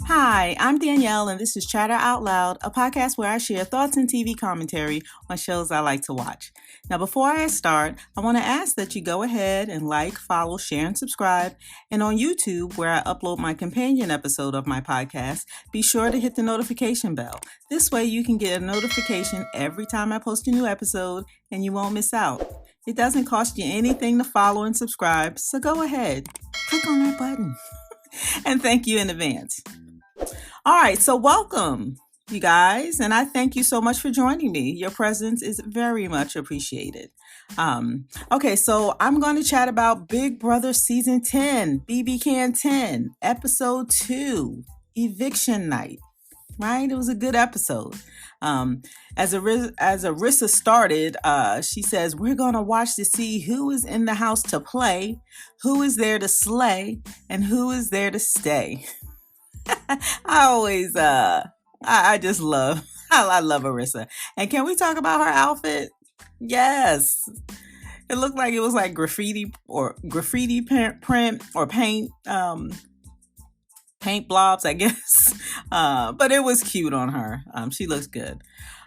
Hi, I'm Danielle, and this is Chatter Out Loud, a podcast where I share thoughts and TV commentary on shows I like to watch. Now, before I start, I want to ask that you go ahead and like, follow, share, and subscribe. And on YouTube, where I upload my companion episode of my podcast, be sure to hit the notification bell. This way, you can get a notification every time I post a new episode, and you won't miss out. It doesn't cost you anything to follow and subscribe, so go ahead, click on that button. And thank you in advance. All right, so welcome, you guys, and I thank you so much for joining me. Your presence is very much appreciated. Okay, so I'm going to chat about Big Brother Season 10, BBCAN10, Episode 2, Eviction Night, right? It was a good episode. As Arissa started, she says, we're going to watch to see who is in the house to play, who is there to slay, and who is there to stay. I always, I just love, I love Arissa. And can we talk about her outfit? Yes. It looked like it was like graffiti print or paint blobs, I guess. But it was cute on her. She looks good.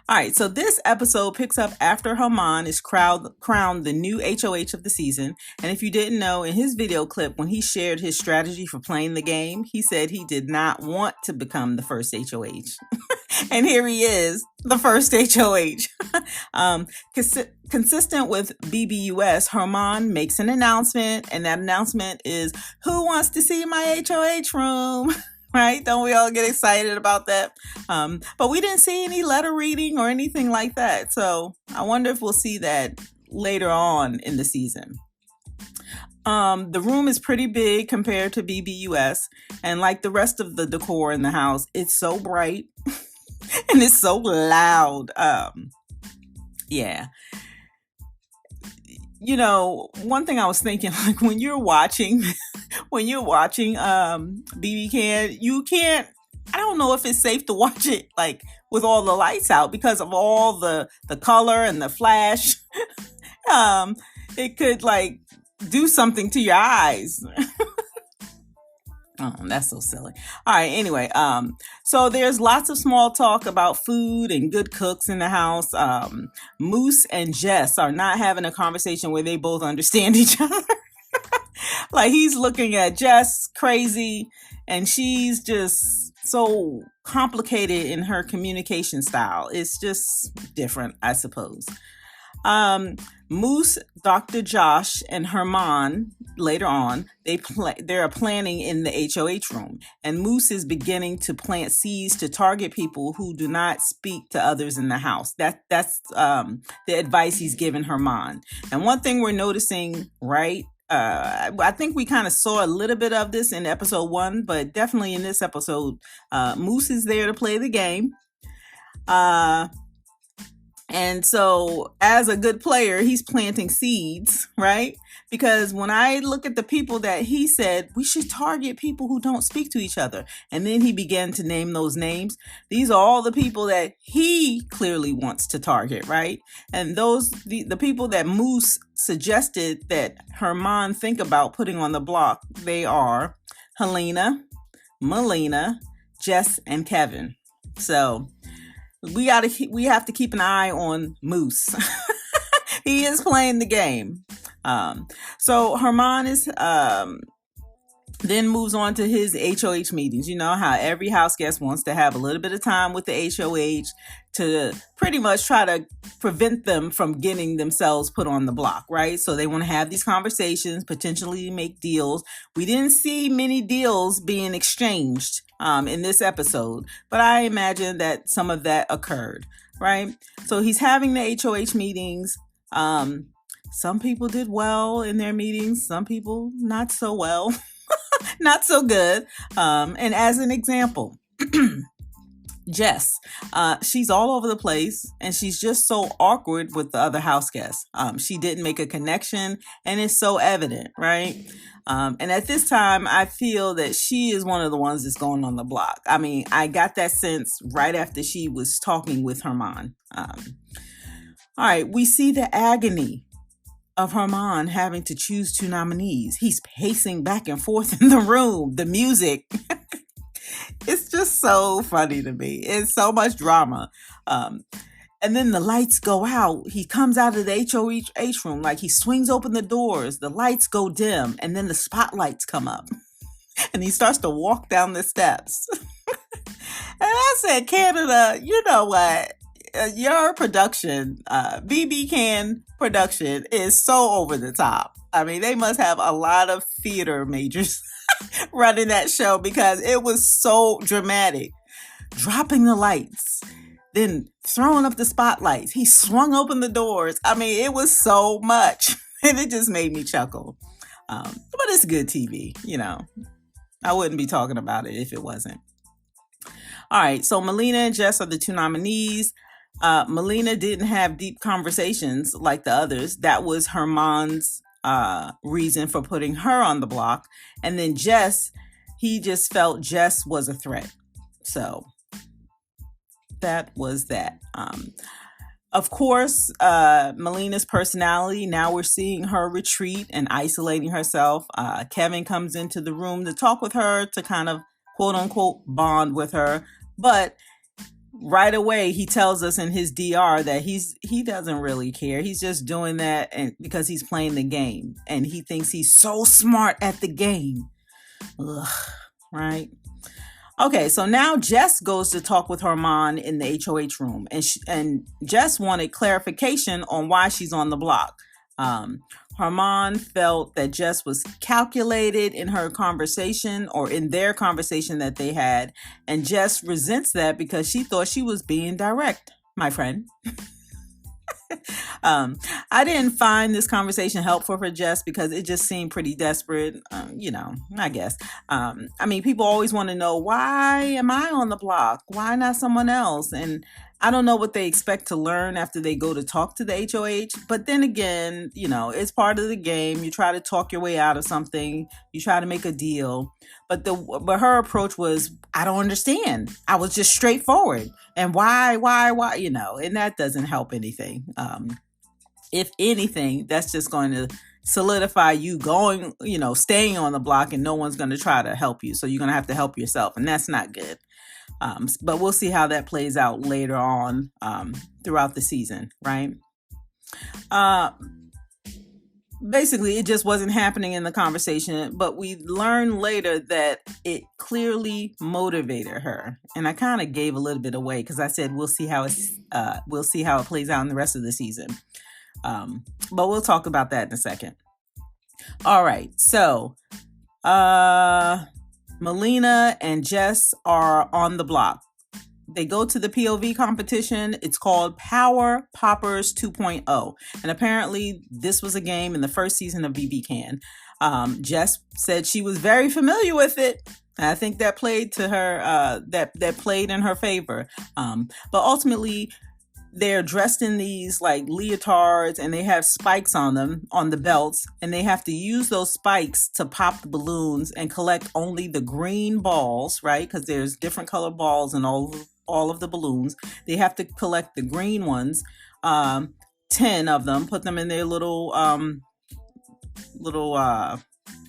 All right, so this episode picks up after Herman is crowned the new HOH of the season. And if you didn't know, in his video clip, when he shared his strategy for playing the game, he said he did not want to become the first HOH. And here he is, the first HOH. Consistent with BBUS, Herman makes an announcement, and that announcement is, who wants to see my HOH room? Right? Don't we all get excited about that? But we didn't see any letter reading or anything like that. So I wonder if we'll see that later on in the season. The room is pretty big compared to BBUS. And like the rest of the decor in the house, it's so bright and it's so loud. Yeah. You know, one thing I was thinking, like when you're watching BBCAN, you can't, I don't know if it's safe to watch it like with all the lights out because of all the color and the flash. It could like do something to your eyes. Oh, that's so silly. All right. Anyway, so there's lots of small talk about food and good cooks in the house. Moose and Jess are not having a conversation where they both understand each other. Like he's looking at Jess crazy, and she's just so complicated in her communication style. It's just different, I suppose. Moose, Dr. Josh, and Herman, later on, they're planning in the HOH room. And Moose is beginning to plant seeds to target people who do not speak to others in the house. That's the advice he's given Herman. And one thing we're noticing, right? I think we kind of saw a little bit of this in episode 1, but definitely in this episode, Moose is there to play the game. And so as a good player, he's planting seeds, right? Because when I look at the people that he said, we should target people who don't speak to each other. And then he began to name those names. These are all the people that he clearly wants to target, right? And the people that Moose suggested that Herman think about putting on the block, they are Helena, Melina, Jess, and Kevin. So we have to keep an eye on Moose. He is playing the game. So Herman is then moves on to his HOH meetings. You know how every house guest wants to have a little bit of time with the HOH to pretty much try to prevent them from getting themselves put on the block, right? So they want to have these conversations, potentially make deals. We didn't see many deals being exchanged in this episode, but I imagine that some of that occurred, right? So he's having the HOH meetings. Some people did well in their meetings, some people not so well. Not so good. And as an example, Jess, she's all over the place and she's just so awkward with the other house guests. She didn't make a connection and it's so evident, right? And at this time, I feel that she is one of the ones that's going on the block. I mean, I got that sense right after she was talking with Herman. All right, we see the agony of Herman having to choose two nominees. He's pacing back and forth in the room. The music, it's just so funny to me. It's so much drama. And then the lights go out. He comes out of the HOH room, like he swings open the doors. The lights go dim, and then the spotlights come up. And he starts to walk down the steps. And I said, Canada, you know what? Your production, BBCAN production, is so over the top. I mean, they must have a lot of theater majors running that show because it was so dramatic. Dropping the lights, then throwing up the spotlights. He swung open the doors. I mean, it was so much. And it just made me chuckle. But it's good TV, you know. I wouldn't be talking about it if it wasn't. All right, so Melina and Jess are the two nominees. Melina didn't have deep conversations like the others. That was Herman's reason for putting her on the block. And then Jess, he just felt Jess was a threat. So that was that. Of course, Melina's personality, now we're seeing her retreat and isolating herself. Kevin comes into the room to talk with her, to kind of quote unquote bond with her. But right away, he tells us in his DR that he doesn't really care. He's just doing that because he's playing the game. And he thinks he's so smart at the game. Ugh, right? Okay, so now Jess goes to talk with Herman in the HOH room, and Jess wanted clarification on why she's on the block. Herman felt that Jess was calculated in her conversation, or in their conversation that they had, and Jess resents that because she thought she was being direct, my friend. I didn't find this conversation helpful for Jess because it just seemed pretty desperate, I guess. I mean, people always want to know, why am I on the block? Why not someone else? And I don't know what they expect to learn after they go to talk to the HOH. But then again, it's part of the game. You try to talk your way out of something. You try to make a deal. But her approach was, I don't understand. I was just straightforward. And why, and that doesn't help anything. If anything, that's just going to solidify you going, staying on the block, and no one's going to try to help you. So you're going to have to help yourself. And that's not good. But we'll see how that plays out later on throughout the season, right? Basically, it just wasn't happening in the conversation, but we learned later that it clearly motivated her. And I kind of gave a little bit away because I said we'll see how it plays out in the rest of the season. But we'll talk about that in a second. All right, so Melina and Jess are on the block. They go to the POV competition. It's called Power Poppers 2.0. And apparently this was a game in the first season of BBCAN. Jess said she was very familiar with it. And I think that played to her, that played in her favor. But ultimately, they're dressed in these like leotards, and they have spikes on them, on the belts, and they have to use those spikes to pop the balloons and collect only the green balls, right? Because there's different color balls in all of the balloons. They have to collect the green ones, 10 of them, put them in their little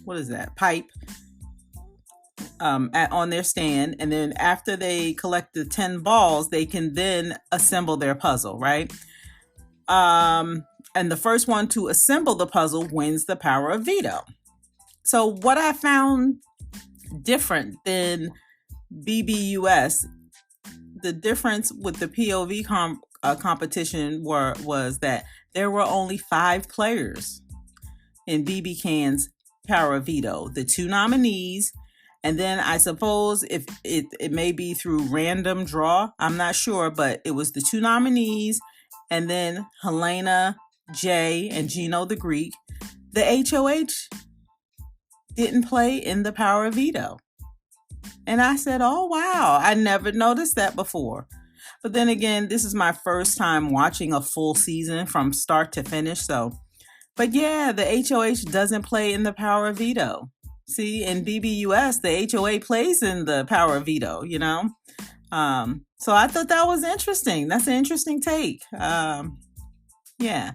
what is that, pipe, on their stand. And then after they collect the 10 balls, they can then assemble their puzzle, right? And the first one to assemble the puzzle wins the power of veto. So what I found different than BBUS, the difference with the POV competition was that there were only 5 players in BBCAN's Power of Veto. The 2 nominees, and then I suppose if it may be through random draw, I'm not sure, but it was the 2 nominees, and then Helena, Jay, and Gino the Greek. The HOH didn't play in the Power of Veto. And I said, oh, wow, I never noticed that before. But then again, this is my first time watching a full season from start to finish. But yeah, the HOH doesn't play in the Power of Veto. See, in BBUS, the HOA plays in the Power of Veto, So I thought that was interesting. That's an interesting take. Yeah.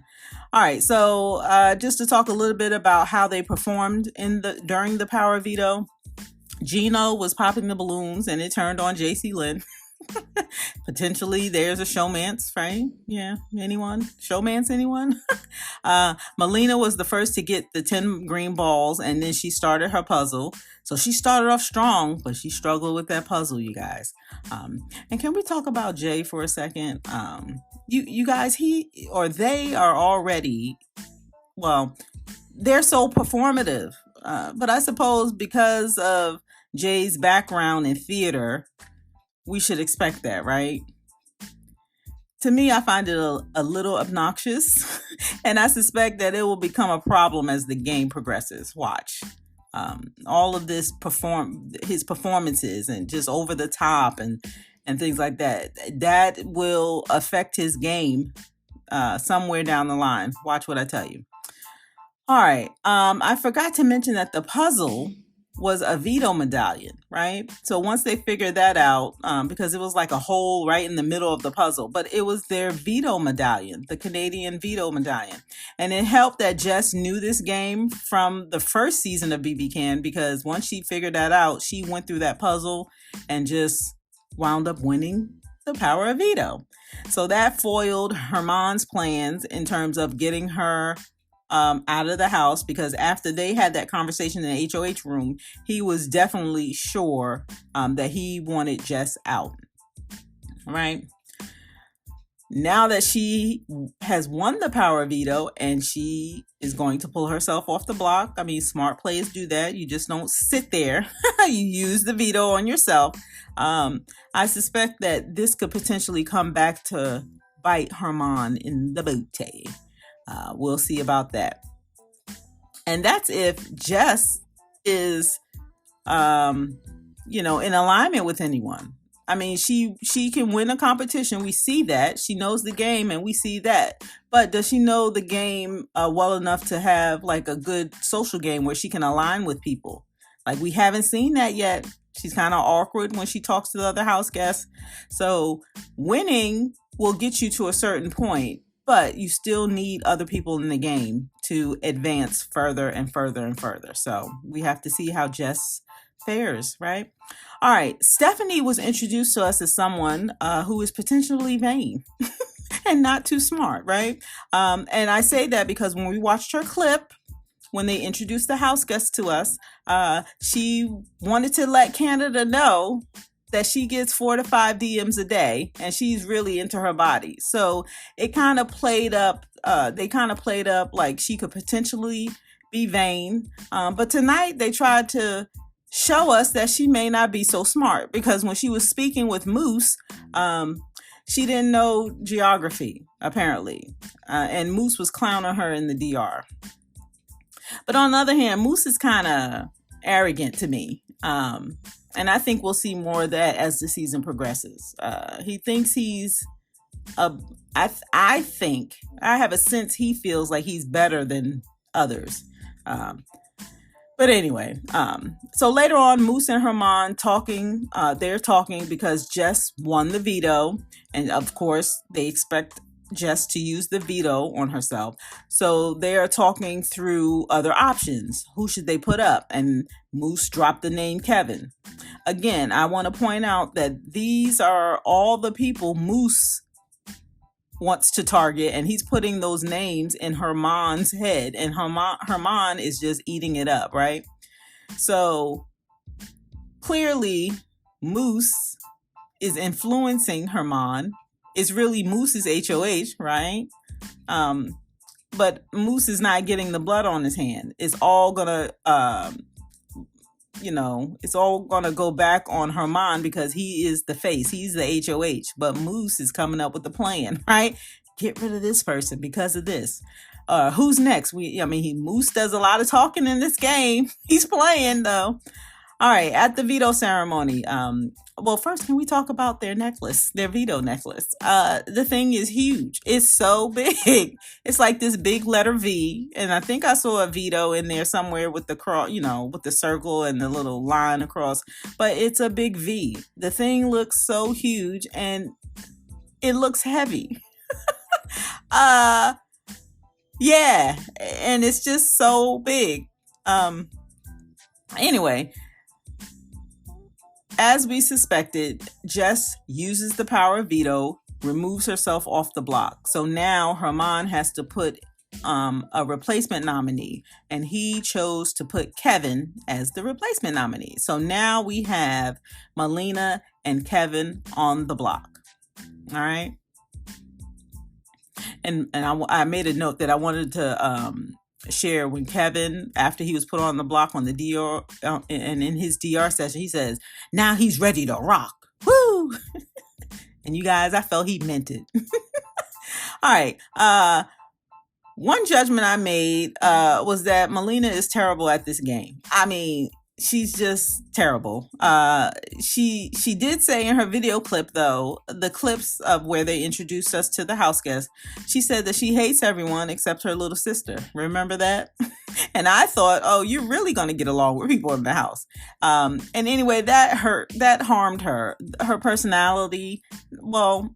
All right, so just to talk a little bit about how they performed during the power veto. Gino was popping the balloons, and it turned on JC Lynn. Potentially, there's a showmance, right? Yeah, anyone? Showmance, anyone? Melina was the first to get the 10 green balls, and then she started her puzzle. So she started off strong, but she struggled with that puzzle, you guys. And can we talk about Jay for a second? You guys, he or they are already, well, they're so performative. But I suppose because of Jay's background in theater, we should expect that, right? To me, I find it a little obnoxious, and I suspect that it will become a problem as the game progresses. Watch. All of this his performances and just over the top and things like that will affect his game somewhere down the line. Watch what I tell you. All right. I forgot to mention that the puzzle was a veto medallion, right? So once they figured that out, because it was like a hole right in the middle of the puzzle, but it was their veto medallion, the Canadian veto medallion. And it helped that Jess knew this game from the first season of BBCAN, because once she figured that out, she went through that puzzle and just wound up winning the power of veto. So that foiled Herman's plans in terms of getting her out of the house, because after they had that conversation in the HOH room, he was definitely sure that he wanted Jess out. Right? Now that she has won the power veto and she is going to pull herself off the block. I mean, smart players do that. You just don't sit there. You use the veto on yourself. I suspect that this could potentially come back to bite Herman in the booty. We'll see about that. And that's if Jess is, in alignment with anyone. I mean, she can win a competition. We see that. She knows the game, and we see that. But does she know the game well enough to have like a good social game where she can align with people? Like, we haven't seen that yet. She's kind of awkward when she talks to the other house guests. So winning will get you to a certain point, but you still need other people in the game to advance further and further and further. So we have to see how Jess fares, right? All right. Stephanie was introduced to us as someone who is potentially vain and not too smart, right? And I say that because when we watched her clip, when they introduced the house guest to us, she wanted to let Canada know that she gets 4 to 5 DMs a day, and she's really into her body. So it kind of played up, they kind of played up like she could potentially be vain. But tonight they tried to show us that she may not be so smart, because when she was speaking with Moose, she didn't know geography, apparently. And Moose was clowning her in the DR. But on the other hand, Moose is kind of arrogant to me. And I think we'll see more of that as the season progresses. He thinks he's I think, I have a sense he feels like he's better than others. But anyway, so later on, Moose and Herman talking, they're talking because Jess won the veto. And of course, they expect Jess to use the veto on herself. So they are talking through other options. Who should they put up? And Moose dropped the name Kevin. Again, I want to point out that these are all the people Moose wants to target, and he's putting those names in Herman's head, and Herman is just eating it up, right? So clearly Moose is influencing Herman. It's really Moose's HOH, right? But Moose is not getting the blood on his hand. It's all gonna it's all gonna go back on Herman because he is the face. He's the HOH. But Moose is coming up with the plan, right? Get rid of this person because of this. Who's next? Moose does a lot of talking in this game. He's playing though. All right, at the veto ceremony. Well, first, can we talk about their necklace, their veto necklace? The thing is huge. It's so big. It's like this big letter V. And I think I saw a veto in there somewhere with the cross, with the circle and the little line across. But it's a big V. The thing looks so huge and it looks heavy. Yeah, and it's just so big. Um, anyway, as we suspected, Jess uses the power of veto, removes herself off the block. So now Herman has to put a replacement nominee, and he chose to put Kevin as the replacement nominee. So now we have Melina and Kevin on the block. All right. And I made a note that I wanted to share when Kevin, after he was put on the block on the DR, and in his DR session, he says, now he's ready to rock. Woo! And you guys, I felt he meant it. All right. One judgment I made was that Melina is terrible at this game. I mean, she's just terrible. She did say in her video clip, though, the clips of where they introduced us to the house guest, she said that she hates everyone except her little sister. Remember that? And I thought, oh, you're really going to get along with people in the house. And anyway, that harmed her. Her personality, well,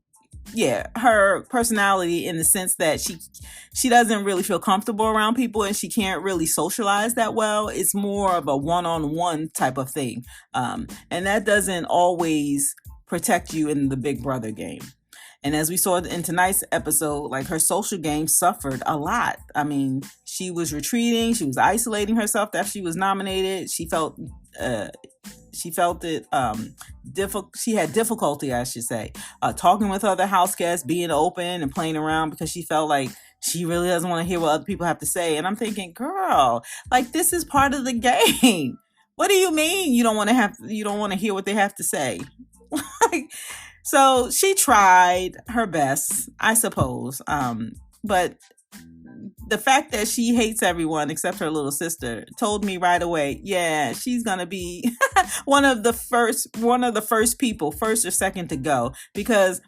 yeah, her personality in the sense that she doesn't really feel comfortable around people, and she can't really socialize that well. It's more of a one-on-one type of thing. And that doesn't always protect you in the Big Brother game. And as we saw in tonight's episode, like, her social game suffered a lot. I mean, she was retreating. She was isolating herself after she was nominated. She felt it she had difficulty, I should say, talking with other house guests, being open and playing around, because she felt like she really doesn't want to hear what other people have to say. And I'm thinking, girl, like, this is part of the game. What do you mean you don't want to hear what they have to say? So she tried her best, I suppose. But the fact that she hates everyone except her little sister told me right away, yeah, she's going to be one of the first people, first or second to go, because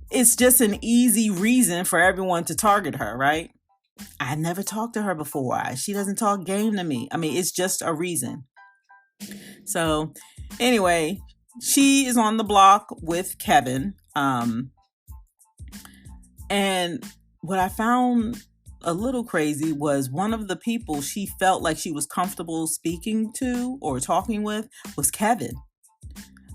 it's just an easy reason for everyone to target her, right? I never talked to her before. She doesn't talk game to me. I mean, it's just a reason. So anyway, she is on the block with Kevin. And what I found a little crazy was one of the people she felt like she was comfortable speaking to or talking with was Kevin.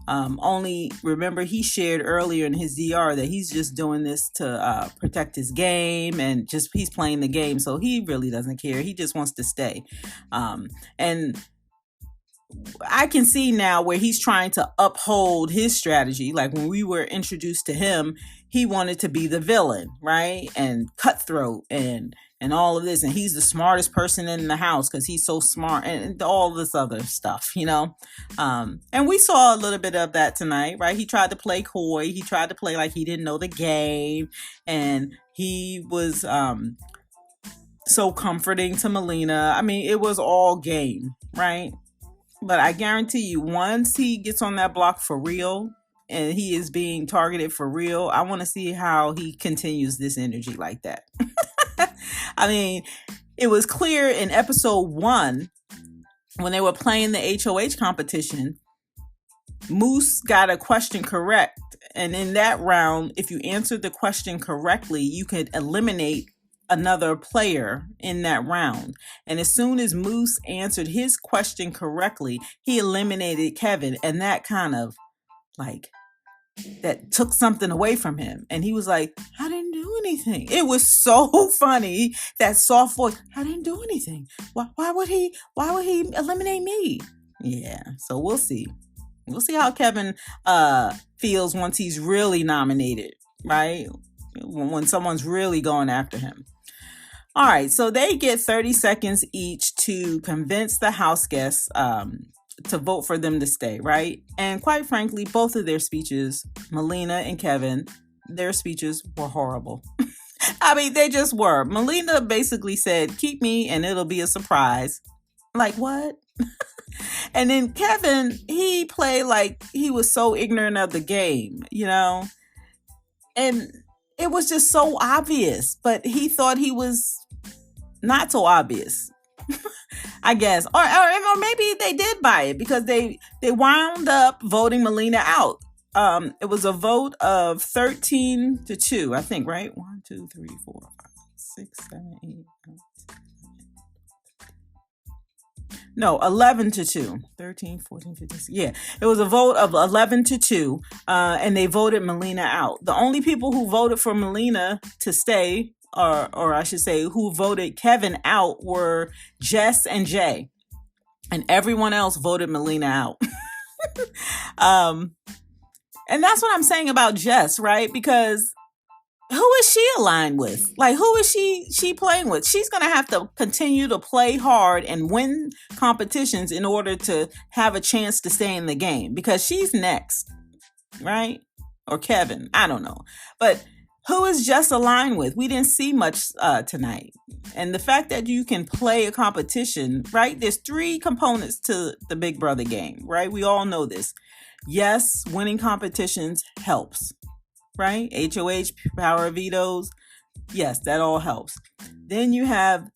Only remember, he shared earlier in his DR that he's just doing this to protect his game, and just he's playing the game, so he really doesn't care. He just wants to stay. And I can see now where he's trying to uphold his strategy. Like, when we were introduced to him, he wanted to be the villain, right? And cutthroat and all of this. And he's the smartest person in the house because he's so smart, and all this other stuff, you know? And we saw a little bit of that tonight, right? He tried to play coy. He tried to play like he didn't know the game. And he was so comforting to Melina. I mean, it was all game, right? But I guarantee you, once he gets on that block for real and he is being targeted for real, I want to see how he continues this energy like that. I mean, it was clear in episode 1 when they were playing the HOH competition, Moose got a question correct. And in that round, if you answered the question correctly, you could eliminate another player in that round. And as soon as Moose answered his question correctly, he eliminated Kevin, and that kind of like that took something away from him. And he was like, I didn't do anything. It was so funny, that soft voice. I didn't do anything. Why would he eliminate me? Yeah, so we'll see. We'll see how Kevin feels once he's really nominated, right? When someone's really going after him. All right, so they get 30 seconds each to convince the house guests to vote for them to stay, right? And quite frankly, both of their speeches, Melina and Kevin, their speeches were horrible. I mean, they just were. Melina basically said, keep me and it'll be a surprise. Like, what? And then Kevin, he played like he was so ignorant of the game, you know? And it was just so obvious, but he thought he was not so obvious, I guess. Or maybe they did buy it because they wound up voting Melina out. It was a vote of 13-2, I think, right? 1, 2, 3, 4, 5, 6, 7, 8, 9, 10. No, 11-2. 13, 14, 15. Yeah, it was a vote of 11-2, and they voted Melina out. The only people who voted for Melina to stay, or I should say, who voted Kevin out, were Jess and Jay, and everyone else voted Melina out. And that's what I'm saying about Jess, right? Because who is she aligned with? Like, who is she playing with? She's going to have to continue to play hard and win competitions in order to have a chance to stay in the game, because she's next, right? Or Kevin, I don't know. But who is Jess aligned with? We didn't see much tonight. And the fact that you can play a competition, right? There's 3 components to the Big Brother game, right? We all know this. Yes, winning competitions helps. Right? HOH, power of vetoes. Yes, that all helps. Then you have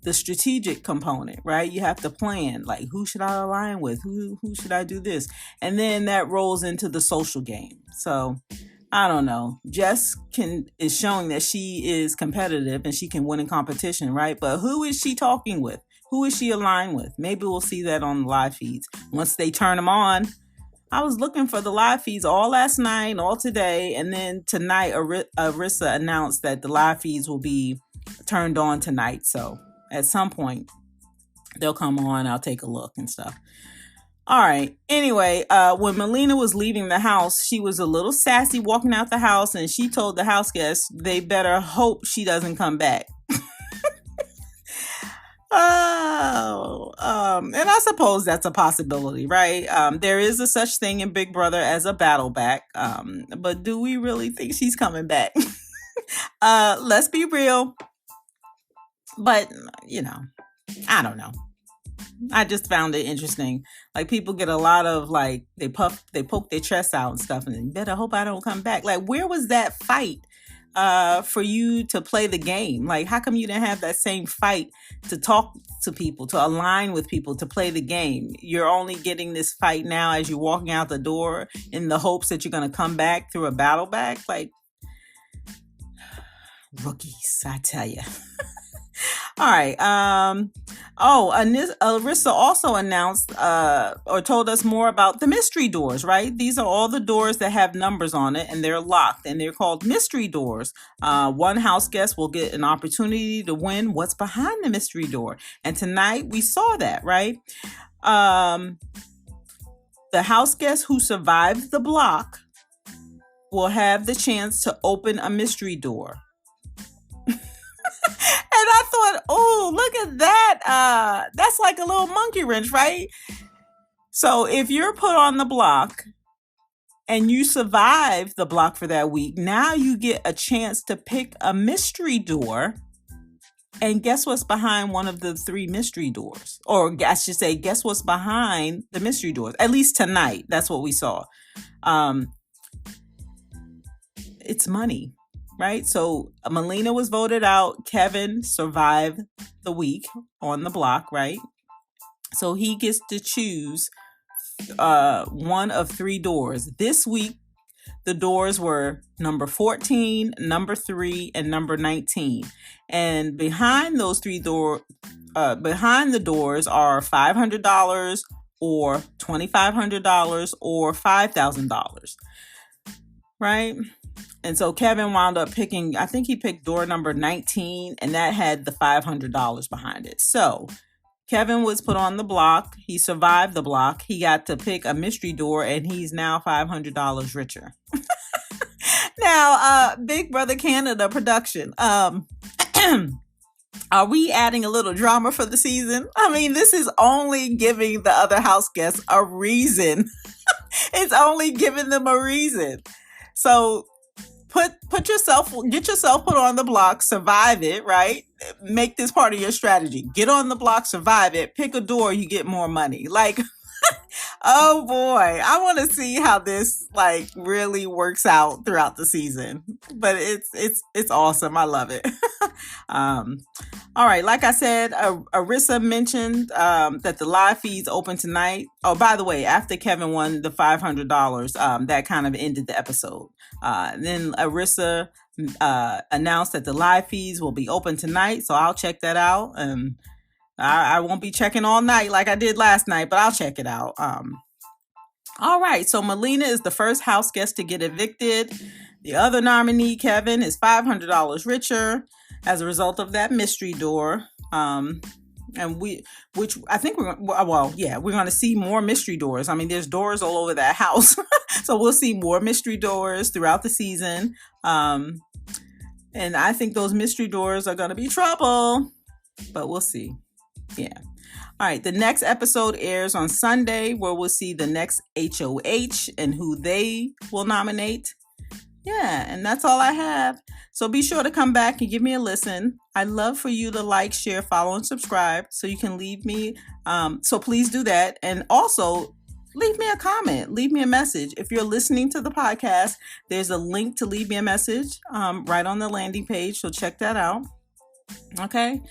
the strategic component, right? You have to plan, like, who should I align with? Who should I do this? And then that rolls into the social game. So I don't know. Jess is showing that she is competitive and she can win in competition, right? But who is she talking with? Who is she aligned with? Maybe we'll see that on the live feeds once they turn them on. I was looking for the live feeds all last night, all today, and then tonight Arissa announced that the live feeds will be turned on tonight. So at some point they'll come on. I'll take a look and stuff. All right. Anyway, when Melina was leaving the house, she was a little sassy walking out the house, and she told the house guests they better hope she doesn't come back. And I suppose that's a possibility, right? There is a such thing in Big Brother as a battle back. But do we really think she's coming back? Let's be real. But, I don't know. I just found it interesting. Like, people get a lot of, like, they poke their chest out and stuff, and you better hope I don't come back. Like, where was that fight for you to play the game? Like, how come you didn't have that same fight to talk to people, to align with people, to play the game? You're only getting this fight now as you're walking out the door in the hopes that you're going to come back through a battle back. Like, rookies, I tell you. All right. Arissa also announced or told us more about the mystery doors, right? These are all the doors that have numbers on it, and they're locked, and they're called mystery doors. One house guest will get an opportunity to win what's behind the mystery door. And tonight we saw that, right? The house guest who survived the block will have the chance to open a mystery door. And I thought, oh, look at that. That's like a little monkey wrench, right? So if you're put on the block and you survive the block for that week, now you get a chance to pick a mystery door. And guess what's behind one of the 3 mystery doors? Or I should say, guess what's behind the mystery doors? At least tonight, that's what we saw. It's money. Right? So Melina was voted out. Kevin survived the week on the block, right? So he gets to choose one of 3 doors. This week, the doors were number 14, number 3, and number 19. And behind those 3 doors, behind the doors are $500 or $2,500 or $5,000. Right? And so Kevin wound up picking, I think he picked door number 19, and that had the $500 behind it. So Kevin was put on the block. He survived the block. He got to pick a mystery door, and he's now $500 richer. Now, Big Brother Canada production. Are we adding a little drama for the season? I mean, this is only giving the other house guests a reason. It's only giving them a reason. So get yourself put on the block, survive it, right? Make this part of your strategy. Get on the block, survive it, pick a door, you get more money. Like, Oh boy, I want to see how this like really works out throughout the season. But it's awesome. I love it. um, all right, like I said, Arissa mentioned that the live feeds open tonight. Oh, by the way, after Kevin won the $500, that kind of ended the episode. Then Arissa announced that the live feeds will be open tonight, so I'll check that out. And I won't be checking all night like I did last night, but I'll check it out. All right, so Melina is the first house guest to get evicted. The other nominee, Kevin, is $500 richer as a result of that mystery door. And which I think we're going to see more mystery doors. I mean, there's doors all over that house. So we'll see more mystery doors throughout the season. And I think those mystery doors are going to be trouble, but we'll see. Yeah. All right. The next episode airs on Sunday, where we'll see the next HOH and who they will nominate. Yeah. And that's all I have. So be sure to come back and give me a listen. I'd love for you to like, share, follow, and subscribe so you can leave me. So please do that. And also leave me a comment, leave me a message. If you're listening to the podcast, there's a link to leave me a message right on the landing page. So check that out. Okay.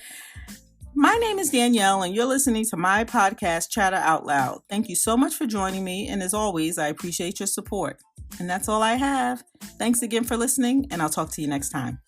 My name is Danielle, and you're listening to my podcast, Chatter Out Loud. Thank you so much for joining me, and as always, I appreciate your support. And that's all I have. Thanks again for listening, and I'll talk to you next time.